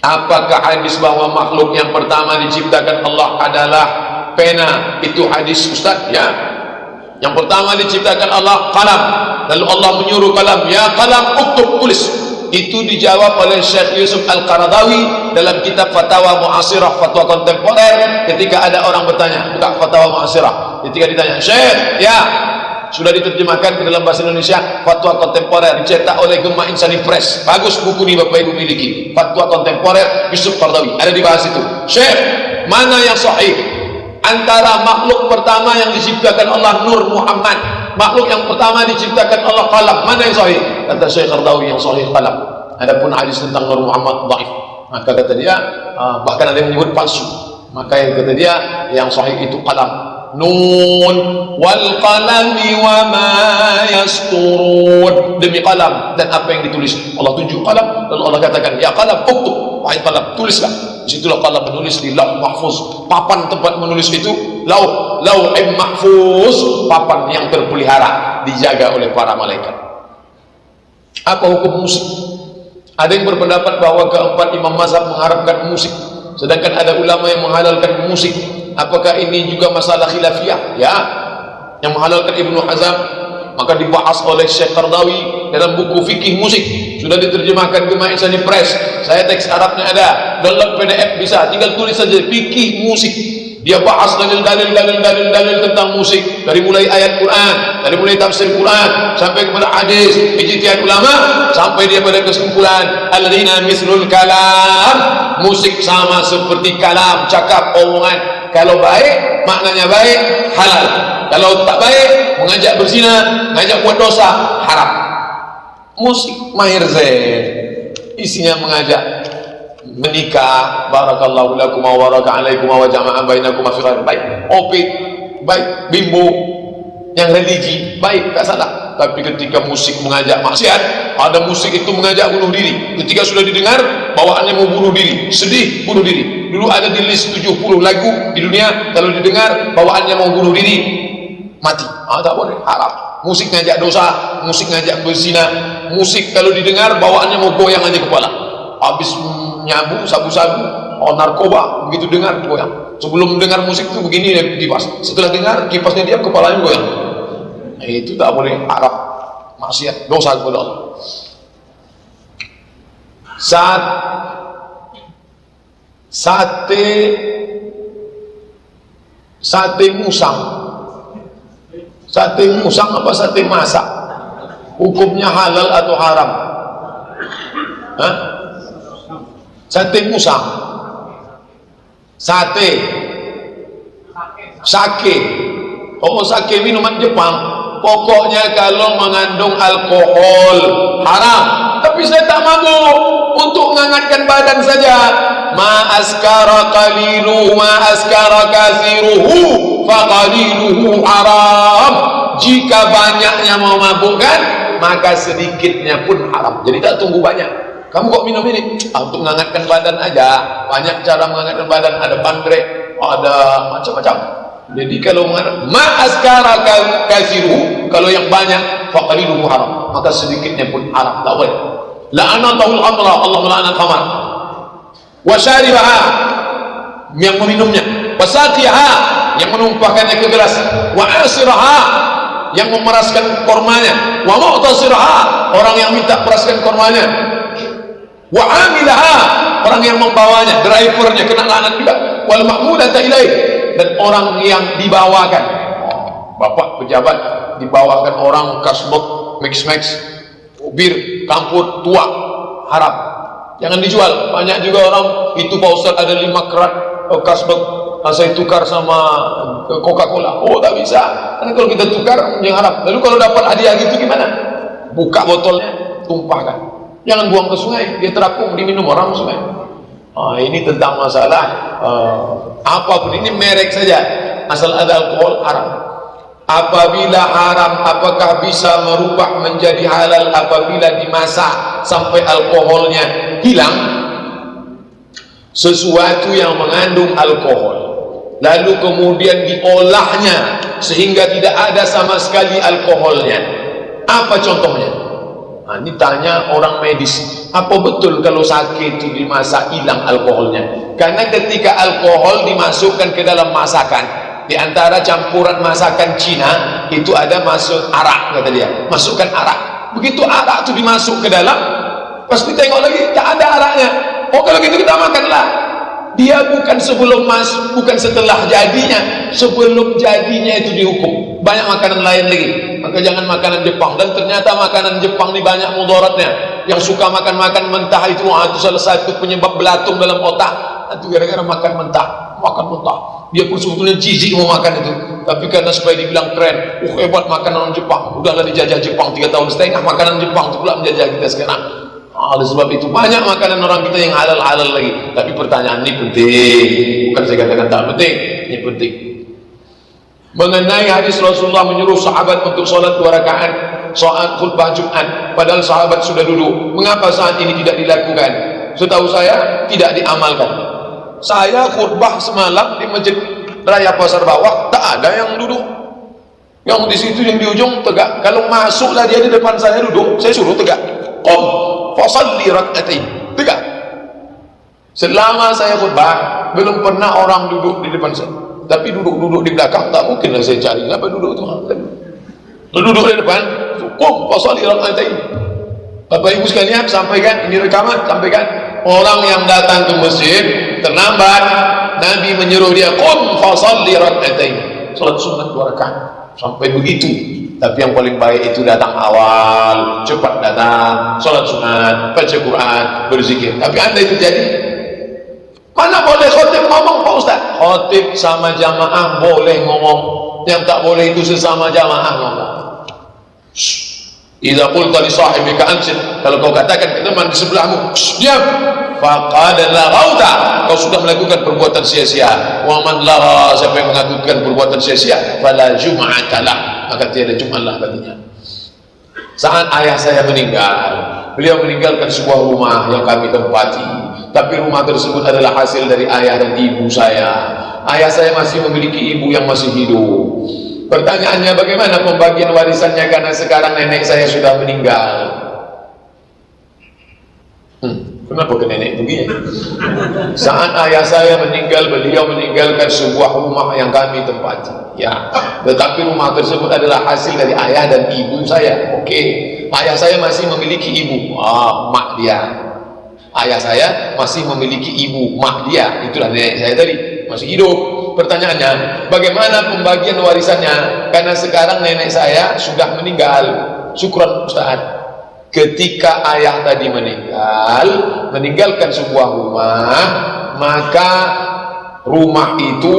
Apakah hadis bahwa makhluk yang pertama diciptakan Allah adalah pena? Itu hadis Ustaz, ya. Yang pertama diciptakan Allah kalam, lalu Allah menyuruh kalam, ya kalam uktub, tulis. Itu dijawab oleh Syekh Yusuf Al-Qaradawi dalam kitab Fatwa Mu'asirah, fatwa kontemporer, ketika ada orang bertanya, bukan Fatwa Mu'asirah, ketika ditanya, Syekh, ya, sudah diterjemahkan ke dalam bahasa Indonesia, fatwa kontemporer, dicetak oleh Gemma Insani Press. Bagus buku ini Bapak Ibu miliki, fatwa kontemporer Yusuf Qaradawi, ada dibahas itu. Syekh, mana yang sahih antara makhluk pertama yang diciptakan Allah Nur Muhammad, makhluk yang pertama diciptakan Allah kalam, mana yang sahih? Kata Syekh Qaradawi, yang sahih kalam. Adapun hadis tentang Nur Muhammad dhaif. Maka kata dia, bahkan ada yang menyebut palsu. Maka yang kata dia, yang sahih itu kalam. Nun wal qalami wa ma yasturun, demi kalam dan apa yang ditulis. Allah tunjuk kalam, lalu Allah katakan, ya kalam uktub, wahai kalam, tulislah. Disitulah kalam menulis di lauh mahfuz. Papan tempat menulis itu lauh mahfuz, papan yang terpelihara, dijaga oleh para malaikat. Apa hukum musik? Ada yang berpendapat bahwa keempat imam mazhab mengharamkan musik, sedangkan ada ulama yang menghalalkan musik. Apakah ini juga masalah khilafiyah? Ya, yang menghalalkan Ibnu Hazm, maka dibahas oleh Syekh Qaradawi dalam buku fikih musik, sudah diterjemahkan ke Gemma Insani Press. Saya teks Arabnya ada, download PDF bisa, tinggal tulis saja fikih musik. Dia bahas dalil tentang musik, dari mulai ayat Quran, dari mulai tafsir Quran sampai kepada hadis, ijtihad ulama, sampai dia pada kesimpulan alladzina mislul kalam, musik sama seperti kalam, cakap, omongan. Kalau baik, maknanya baik, halal. Kalau tak baik, mengajak berzina, mengajak buat dosa, haram. Musik Mahir Zain isinya mengajak menikah, barakallahu lakum wa baraka alaikum wa jama'a bainakum fi khair, baik. Opik baik, bimbo yang religi baik, tak salah. Tapi ketika musik mengajak maksiat, ada musik itu mengajak bunuh diri. Ketika sudah didengar, bawaannya mau bunuh diri, sedih, bunuh diri. Dulu ada di list 70 lagu di dunia, kalau didengar bawaannya mau bunuh diri, mati. Tak boleh, haram. Musik ngajak dosa, musik ngajak berzina, musik kalau didengar bawaannya mau goyang aja kepala. Habis nyabu, sabu-sabu, narkoba, begitu dengar goyang. Sebelum dengar musik itu begini kipas, setelah dengar kipasnya diam, kepalanya goyang. Itu tak boleh, haram, maksiat, dosa kepada Allah. Sate musang apa sate masak, hukumnya halal atau haram? Hah? Sate musang, sake, oh sake minuman Jepang. Pokoknya kalau mengandung alkohol haram. Tapi saya tak mabuk, untuk menghangatkan badan saja. Ma askara qaliluhu ma askara kathiruhu fa qaliluhu haram. Jika banyaknya mau mabukkan, maka sedikitnya pun haram. Jadi tak tunggu banyak. Kamu kok minum ini? Untuk menghangatkan badan aja. Banyak cara menghangatkan badan, ada bandrek, ada macam-macam. Jadi kalau ma'askara kathiruhu, kalau yang banyak, faqaliluhu haram, maka sedikitnya pun haram, tak boleh. La'anatahul amra, Allah melaknat khamar. Wa syaribaha, yang meminumnya. Wa saqiyaha, yang menumpahkannya ke gelas. Wa asiraha, yang memeraskan kormanya. Wa mu'tasiraha, orang yang minta peraskan kormanya. Wa amilaha, orang yang membawanya, drivernya kena laknat juga. Wal mahmudata ilaih, dan orang yang dibawakan, bapak pejabat dibawakan orang kasbot, mix bir, campur, tua, haram, jangan dijual. Banyak juga orang itu, Pak Ustaz ada 5 kerat kasbot, saya tukar sama Coca-Cola. Oh tak bisa, karena kalau kita tukar yang haram. Lalu kalau dapat hadiah gitu gimana? Buka botolnya, tumpahkan, jangan buang ke sungai, dia terapung, diminum orang sungai. Ini tentang masalah apapun, ini merek saja, asal ada alkohol haram. Apabila haram, apakah bisa merubah menjadi halal apabila dimasak sampai alkoholnya hilang? Sesuatu yang mengandung alkohol lalu kemudian diolahnya sehingga tidak ada sama sekali alkoholnya, apa contohnya? Nah, ini tanya orang medis, apa betul kalau sakit itu dimasak hilang alkoholnya? Karena ketika alkohol dimasukkan ke dalam masakan, di antara campuran masakan Cina itu ada masuk arak, kata dia, masukkan arak. Begitu arak itu dimasuk ke dalam, pasti tengok lagi tak ada araknya. Oh, kalau gitu kita makanlah. Dia bukan sebelum bukan setelah jadinya, sebelum jadinya itu dihukum. Banyak makanan lain lagi, maka jangan makanan Jepang. Dan ternyata makanan Jepang ini banyak mudaratnya. Yang suka makan mentah itu salah satu penyebab belatung dalam otak. Itu gara-gara makan mentah. Dia pun sebetulnya jijik mau makan itu, tapi karena supaya dibilang keren, hebat makanan Jepang. Udahlah dijajah Jepang 3,5 tahun, makanan Jepang itu pula menjajah kita sekarang. Oleh sebab itu banyak makanan orang kita yang halal-halal lagi. Tapi pertanyaan ini penting, bukan saya katakan tak penting, ini penting. Mengenai hadis Rasulullah menyuruh sahabat untuk sholat 2 rakaat saat khutbah Jumat, padahal sahabat sudah duduk. Mengapa saat ini tidak dilakukan? Setahu saya tidak diamalkan. Saya khutbah semalam di Masjid Raya Pasar Bawah, tak ada yang duduk. Yang di situ yang di ujung tegak. Kalau masuklah dia di depan saya duduk, saya suruh tegak. Qum fasalli rak'atain, tegak. Selama saya khutbah belum pernah orang duduk di depan saya. Tapi duduk-duduk di belakang tak mungkin lah saya cari. Kenapa duduk itu? Duduk di depan, qum fasalli rak'atain. Bapak Ibu sekalian, sampaikan ini rekaman, sampaikan. Orang yang datang ke masjid terlambat, Nabi menyuruh dia qum fasalli rak'atain, salat sunat 2 rakaat. Sampai begitu. Tapi yang paling baik itu datang awal, cepat datang, sholat sunat, baca Quran, berzikir. Tapi anda itu jadi, mana boleh khotib ngomong Pak Ustaz? Khotib sama jamaah boleh ngomong, yang tak boleh itu sesama jamaah ngomong. Idza qulta li sahibika ansit, kalau kau katakan ke teman di sebelahmu, diam, faqad laghauta, kau sudah melakukan perbuatan sia-sia. Wa man lara, siapa yang melakukan perbuatan sia-sia, fala jum'ata lah, maka tiada Jumatlah baginya. Saat ayah saya meninggal, beliau meninggalkan sebuah rumah yang kami tempati, tapi rumah tersebut adalah hasil dari ayah dan ibu saya. Ayah saya masih memiliki ibu yang masih hidup. Pertanyaannya, bagaimana pembagian warisannya karena sekarang nenek saya sudah meninggal? Kenapa ke nenek begini? Saat ayah saya meninggal, beliau meninggalkan sebuah rumah yang kami tempati. Ya, tetapi rumah tersebut adalah hasil dari ayah dan ibu saya. Oke, ayah saya masih memiliki ibu, mak dia. Ayah saya masih memiliki ibu, mak dia. Itulah nenek saya tadi, masih hidup. Pertanyaannya, bagaimana pembagian warisannya? Karena sekarang nenek saya sudah meninggal. Syukran Ustaz. Ketika ayah tadi meninggalkan sebuah rumah, maka rumah itu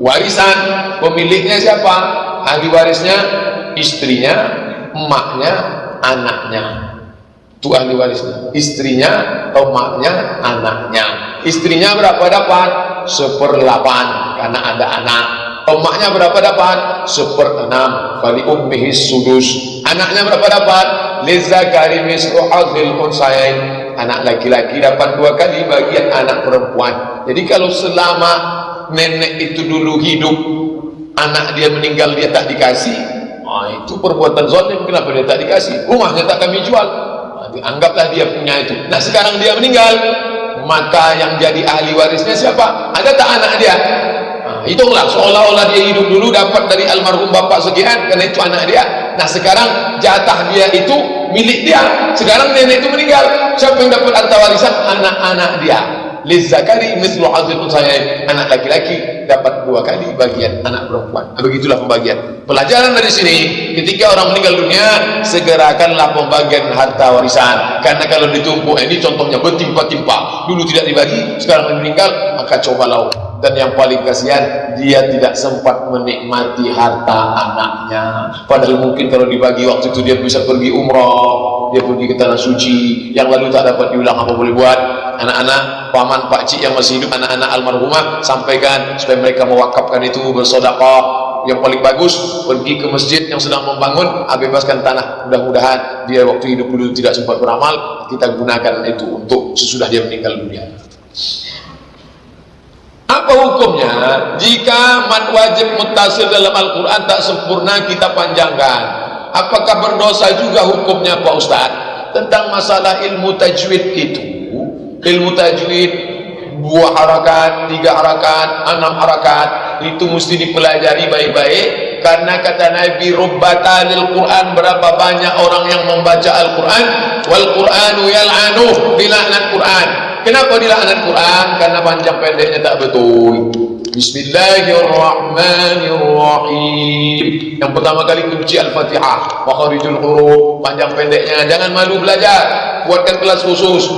warisan pemiliknya siapa? Ahli warisnya istrinya, emaknya, anaknya. Itu ahli warisnya. Istrinya, emaknya, anaknya. Istrinya berapa dapat? 1/8 karena ada anak. Emaknya berapa dapat? 1/6. Fali ummihi sudus. Anaknya berapa dapat? Lizakari mislu hadzil unsayain. Anak laki-laki dapat 2 kali bagian anak perempuan. Jadi kalau selama nenek itu dulu hidup, anak dia meninggal dia tak dikasih, itu perbuatan zalim. Kenapa dia tak dikasih? Rumahnya tak kami jual, anggaplah dia punya itu. Nah sekarang dia meninggal, maka yang jadi ahli warisnya siapa? Ada tak anak dia? Hitunglah seolah-olah dia hidup dulu dapat dari almarhum bapak sekian, karena itu anak dia. Nah sekarang jatah dia itu milik dia. Sekarang nenek itu meninggal, siapa yang dapat harta warisan? Anak-anak dia. Lizzakari mithlu hadzil unsayain. Anak laki-laki dapat 2 kali bagian anak perempuan. Begitulah pembagian. Pelajaran dari sini, ketika orang meninggal dunia, segerakanlah pembagian harta warisan. Karena kalau ditumpuk, ini contohnya bertimpa-timpa. Dulu tidak dibagi, sekarang meninggal, maka cobalah. Dan yang paling kasihan, dia tidak sempat menikmati harta anaknya. Padahal mungkin kalau dibagi waktu itu dia bisa pergi umrah, dia pergi ke tanah suci, yang lalu tak dapat diulang, apa boleh buat? Anak-anak, paman, pakcik yang masih hidup, anak-anak almarhumah, sampaikan supaya mereka mewakafkan itu, bersedekah. Yang paling bagus, pergi ke masjid yang sedang membangun, bebaskan tanah. Mudah-mudahan dia waktu hidup dulu tidak sempat beramal, kita gunakan itu untuk sesudah dia meninggal dunia. Apa hukumnya jika mad wajib muttasil dalam Al-Quran tak sempurna kita panjangkan? Apakah berdosa juga hukumnya Pak Ustaz? tentang masalah ilmu tajwid itu. Ilmu tajwid 2 harakat, 3 harakat, 6 harakat itu mesti dipelajari baik-baik, karena kata Nabi rubbatalil Quran, berapa banyak orang yang membaca Al-Quran, wal Quranu yal'anuh, dilaknat Quran. Kenapa dilaknat Quran? Karena panjang pendeknya tak betul. Bismillahirrahmanirrahim. Yang pertama kali kunci Al-Fatihah, makharijul huruf, panjang pendeknya. Jangan malu belajar, buatkan kelas khusus.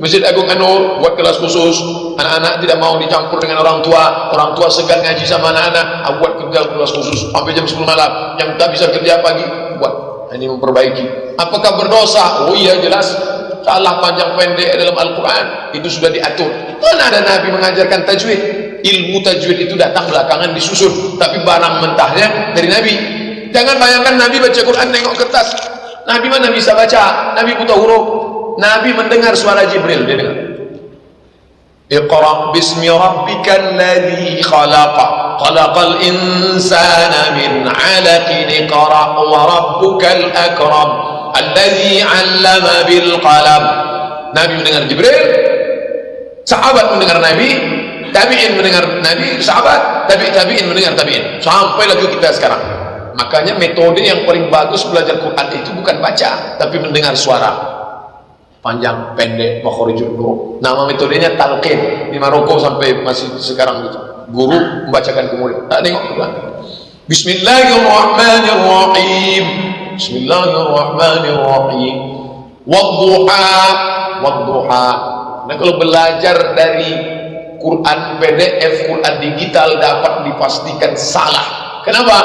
Masjid Agung An-Nur buat kelas khusus. Anak-anak tidak mau dicampur dengan orang tua segan ngaji sama anak-anak, buat kerja kelas khusus sampai jam 10 malam. Yang tak bisa kerja pagi, buat. Ini memperbaiki. Apakah berdosa? Oh iya, jelas. Salah panjang pendek dalam Al-Quran itu sudah diatur. Mana ada Nabi mengajarkan tajwid? Ilmu tajwid itu datang belakangan disusun, tapi barang mentahnya dari Nabi. Jangan bayangkan Nabi baca Quran nengok kertas. Nabi mana bisa baca? Nabi buta huruf. Nabi mendengar suara Jibril, dia dengar. Iqra bismi rabbikal ladzi khalaq, khalaqal insana min 'alaqin, iqra wa rabbukal akram alladzi 'allama bil qalam. Nabi mendengar Jibril, sahabat mendengar Nabi, tabi'in mendengar Nabi, sahabat, tabi'in mendengar tabi'in, sampai lagi kita sekarang. Makanya metode yang paling bagus belajar Quran itu bukan baca, tapi mendengar suara. Panjang, pendek, makharijul huruf. Nama metodenya talqin. Di Maroko sampai masih sekarang gitu. Guru membacakan ke murid. Tak tengok Quran. Bismillahirrahmanirrahim. Bismillahirrahmanirrahim. Wadduha, wadduha. Nah, kalau belajar dari Quran PDF, Quran digital dapat dipastikan salah. Kenapa?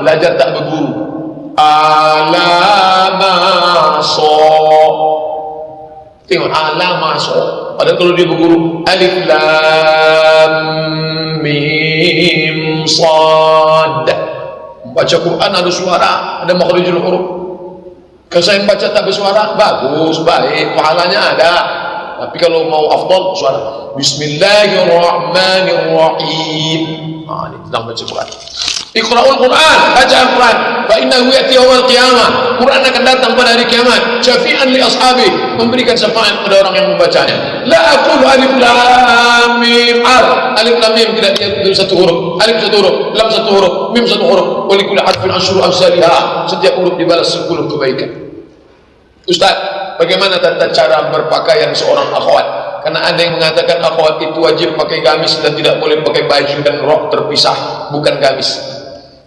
Belajar tak berguru. Alamaso. Tengok alamaso. Padahal kalau dia berguru alif lam mim sad. Baca Quran ada suara, ada makharijul huruf. Kalau saya baca tak bersuara, bagus, baik, pahalanya ada. Tapi kalau mau afdal suara. Bismillahirrahmanirrahim. Ini tentang baca Quran. Iqra'ul Quran, baca Al-Quran. Fa innahu ya'ti yaumil qiyamah. Quran akan datang pada hari kiamat, syafi'an li ashabi, memberikan syafaat kepada orang yang membacanya. La aqulu alif lam mim ar. Alif lam mim tidak dia satu huruf. Alif satu huruf, lam satu huruf, mim satu huruf. Wa likulli harfin asyru amsalha. Setiap huruf dibalas 10 kebaikan. Ustaz, bagaimana tata cara berpakaian seorang akhwat? Karena ada yang mengatakan akhwat itu wajib pakai gamis dan tidak boleh pakai baju dan rok terpisah, bukan gamis.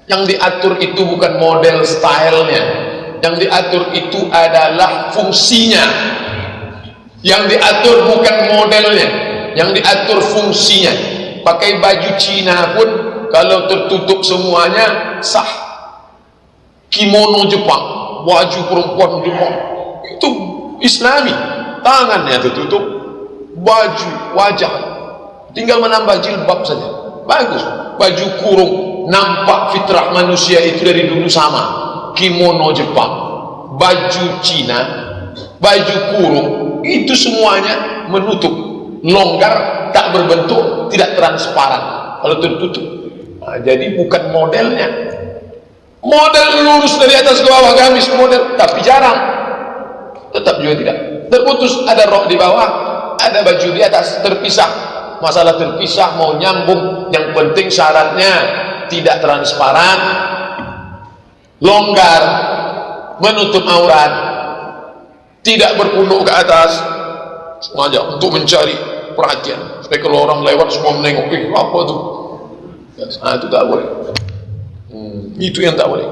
Yang diatur itu bukan model stylenya, yang diatur itu adalah fungsinya. Yang diatur bukan modelnya, yang diatur fungsinya. Pakai baju Cina pun kalau tertutup semuanya sah. Kimono Jepang, baju perempuan Jepang itu Islami, tangannya tertutup, baju wajah tinggal menambah jilbab saja, bagus. Baju kurung, nampak fitrah manusia itu dari dulu sama. Kimono Jepang, baju Cina, baju kurung, itu semuanya menutup, longgar, tak berbentuk, tidak transparan kalau tertutup. Jadi bukan modelnya. Model lurus dari atas ke bawah gamis model, tapi jarang. Tetap juga tidak terputus, ada rok di bawah, ada baju di atas, terpisah. Masalah terpisah mau nyambung, yang penting syaratnya tidak transparan, longgar, menutup aurat, tidak berpunuk ke atas, sengaja untuk mencari perhatian. Supaya kalau orang lewat semua menengok, apa tuh? Itu tak boleh. Itu yang tak boleh.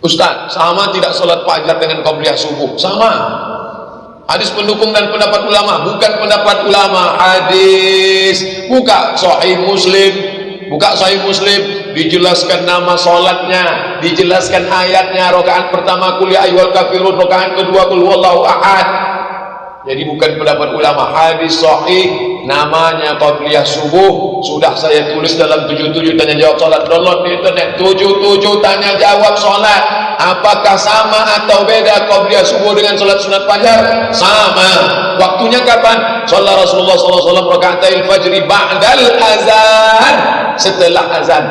Ustaz, sama tidak sholat fajar dengan qabliyah subuh? Sama. Hadis pendukung dan pendapat ulama, bukan pendapat ulama. Hadis, buka Sahih Muslim, buka Sahih Muslim, dijelaskan nama sholatnya, dijelaskan ayatnya. Rakaat pertama qul ya ayyuhal kafirun, rakaat kedua qul huwallahu ahad. Jadi bukan pendapat ulama. Hadis sahih, namanya qabliyah subuh, sudah saya tulis dalam 77 tanya jawab sholat. Download di internet, 77 tanya jawab sholat. Apakah sama atau beda qabliyah subuh dengan sholat sunat fajar? Sama. Waktunya kapan? Sholat Rasulullah SAW raka'atil fajri ba'dal azan, setelah azan.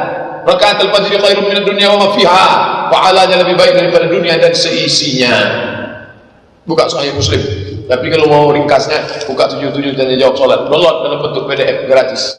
Raka'atil fajri khairun minad dunya wa ma fiha, pahalanya lebih baik daripada dunia dan seisinya. buka Sahih Muslim. Tapi kalau mau ringkasnya, buka 77 tanya jawab sholat, download dalam bentuk PDF gratis.